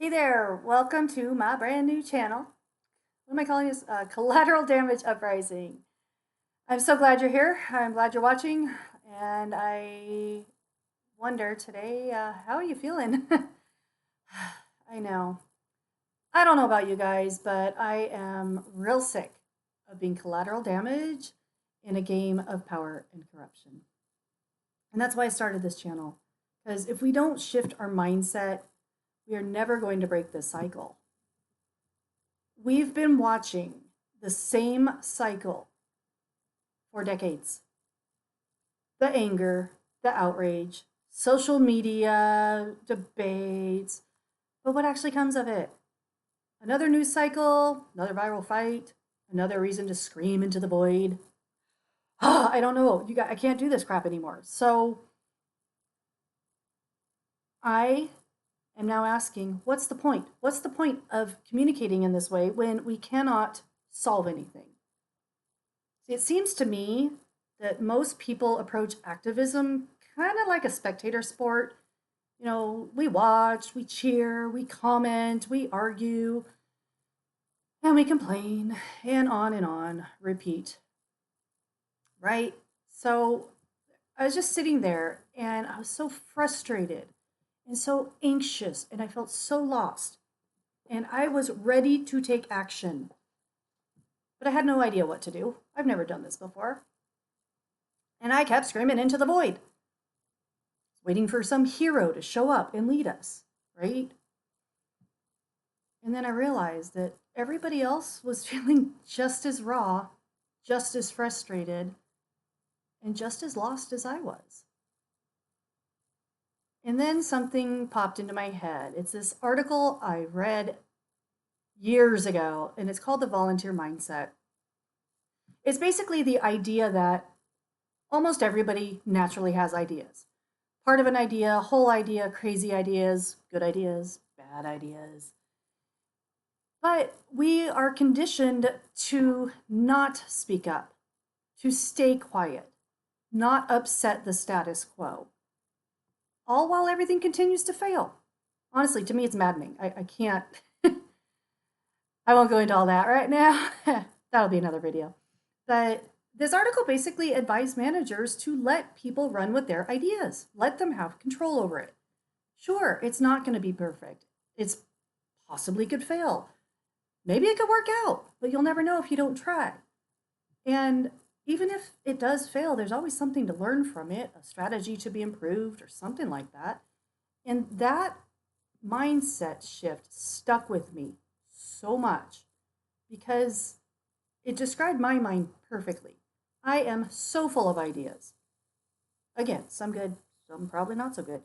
Hey there, welcome to my brand new channel. What am I calling this? Collateral Damage Uprising. I'm so glad you're here. I'm glad you're watching. And I wonder today, how are you feeling? I know. I don't know about you guys, but I am real sick of being collateral damage in a game of power and corruption. And that's why I started this channel. Because if we don't shift our mindset, we are never going to break this cycle. We've been watching the same cycle for decades. The anger, the outrage, social media, debates. But what actually comes of it? Another news cycle, another viral fight, another reason to scream into the void. I don't know. I can't do this crap anymore. So I am now asking, what's the point? What's the point of communicating in this way when we cannot solve anything? See, it seems to me that most people approach activism kind of like a spectator sport. You know, we watch, we cheer, we comment, we argue, and we complain, and on, repeat. Right? So I was just sitting there and I was so frustrated and so anxious, and I felt so lost. And I was ready to take action, but I had no idea what to do. I've never done this before. And I kept screaming into the void, waiting for some hero to show up and lead us, right? And then I realized that everybody else was feeling just as raw, just as frustrated, and just as lost as I was. And then something popped into my head. It's this article I read years ago, and it's called The Volunteer Mindset. It's basically the idea that almost everybody naturally has ideas. Part of an idea, whole idea, crazy ideas, good ideas, bad ideas. But we are conditioned to not speak up, to stay quiet, not upset the status quo, all while everything continues to fail. Honestly, to me, it's maddening. I can't, I won't go into all that right now. That'll be another video. But this article basically advised managers to let people run with their ideas, let them have control over it. Sure, it's not going to be perfect. It's possibly could fail. Maybe it could work out, but you'll never know if you don't try. And even if it does fail, there's always something to learn from it, a strategy to be improved or something like that. And that mindset shift stuck with me so much because it described my mind perfectly. I am so full of ideas. Again, some good, some probably not so good.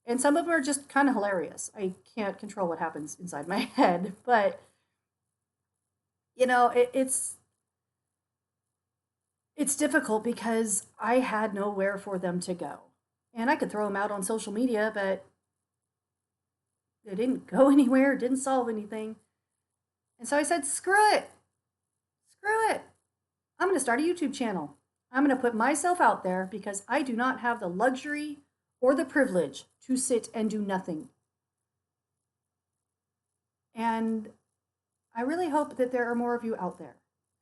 And some of them are just kind of hilarious. I can't control what happens inside my head, but it's difficult because I had nowhere for them to go. And I could throw them out on social media, but they didn't go anywhere, didn't solve anything. And so I said, screw it. Screw it. I'm going to start a YouTube channel. I'm going to put myself out there because I do not have the luxury or the privilege to sit and do nothing. And I really hope that there are more of you out there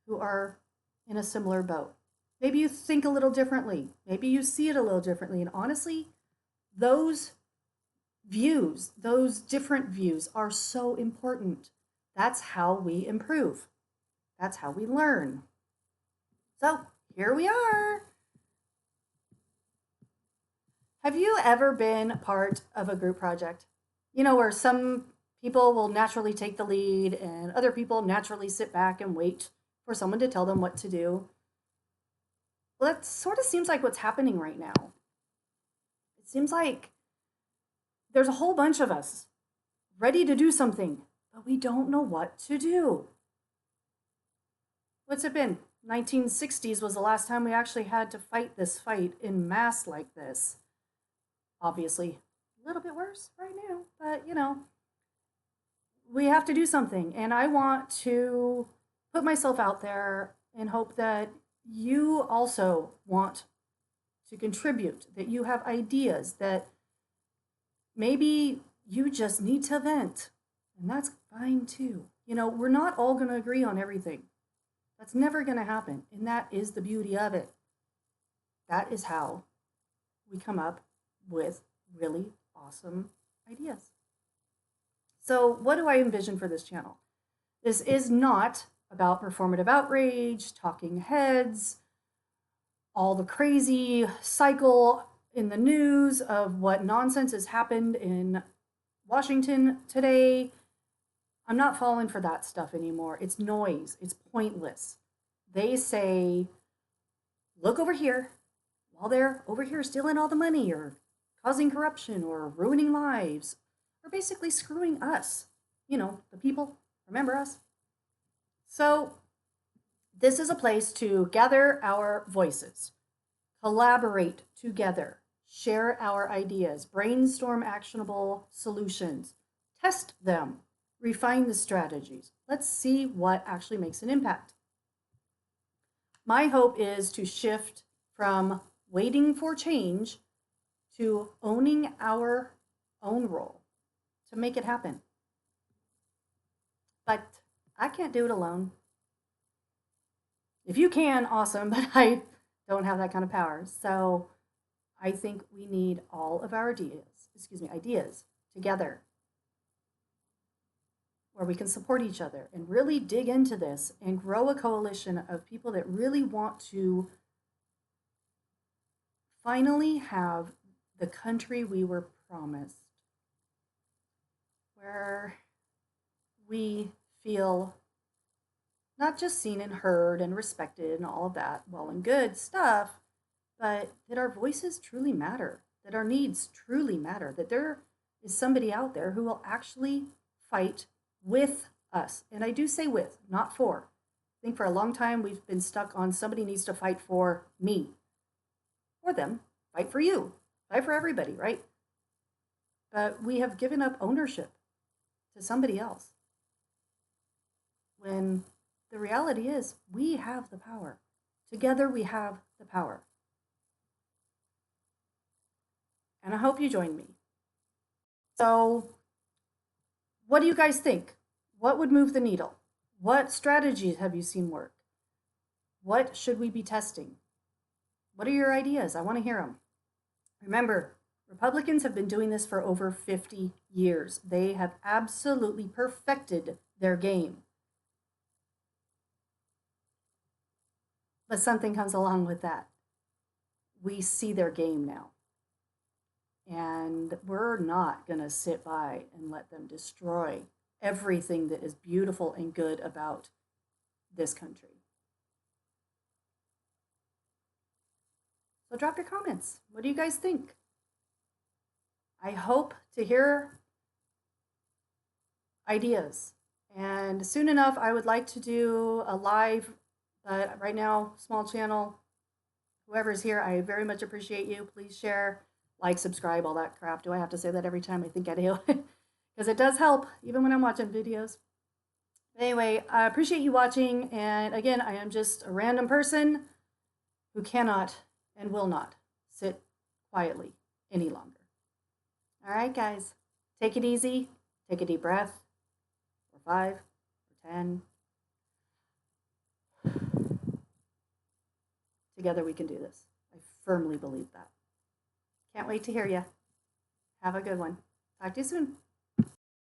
who are in a similar boat. Maybe you think a little differently. Maybe you see it a little differently. And honestly, those views, those different views are so important. That's how we improve. That's how we learn. So here we are. Have you ever been part of a group project? You know, where some people will naturally take the lead and other people naturally sit back and wait for someone to tell them what to do. Well, that sort of seems like what's happening right now. It seems like there's a whole bunch of us ready to do something, but we don't know what to do. What's it been? 1960s was the last time we actually had to fight this fight in mass like this. Obviously, a little bit worse right now, but we have to do something. And I want to put myself out there and hope that you also want to contribute, that you have ideas, that maybe you just need to vent. And that's fine too. You know, we're not all going to agree on everything. That's never going to happen. And that is the beauty of it. That is how we come up with really awesome ideas. So, what do I envision for this channel? This is not about performative outrage, talking heads, all the crazy cycle in the news of what nonsense has happened in Washington today. I'm not falling for that stuff anymore. It's noise, it's pointless. They say, look over here, while they're over here stealing all the money or causing corruption or ruining lives or basically screwing us, you know, the people. Remember us? So, this is a place to gather our voices, collaborate together, share our ideas, brainstorm actionable solutions, test them, refine the strategies. Let's see what actually makes an impact. My hope is to shift from waiting for change to owning our own role to make it happen. But I can't do it alone. If you can, awesome, but I don't have that kind of power. So I think we need all of our ideas together where we can support each other and really dig into this and grow a coalition of people that really want to finally have the country we were promised, where we feel not just seen and heard and respected and all of that well and good stuff, but that our voices truly matter, that our needs truly matter, that there is somebody out there who will actually fight with us. And I do say with, not for. I think for a long time we've been stuck on somebody needs to fight for me or them, fight for you, fight for everybody, right? But we have given up ownership to somebody else. When the reality is we have the power. Together we have the power. And I hope you join me. So, what do you guys think? What would move the needle? What strategies have you seen work? What should we be testing? What are your ideas? I want to hear them. Remember, Republicans have been doing this for over 50 years. They have absolutely perfected their game. But something comes along with that. We see their game now. And we're not going to sit by and let them destroy everything that is beautiful and good about this country. So drop your comments. What do you guys think? I hope to hear ideas. And soon enough, I would like to do a live, but right now, small channel. Whoever's here, I very much appreciate you. Please share, like, subscribe, all that crap. Do I have to say that every time? I think I do. Because it does help, even when I'm watching videos. Anyway, I appreciate you watching. And again, I am just a random person who cannot and will not sit quietly any longer. All right, guys, take it easy. Take a deep breath. Or 5, or 10. Together we can do this. I firmly believe that. Can't wait to hear you. Have a good one. Talk to you soon.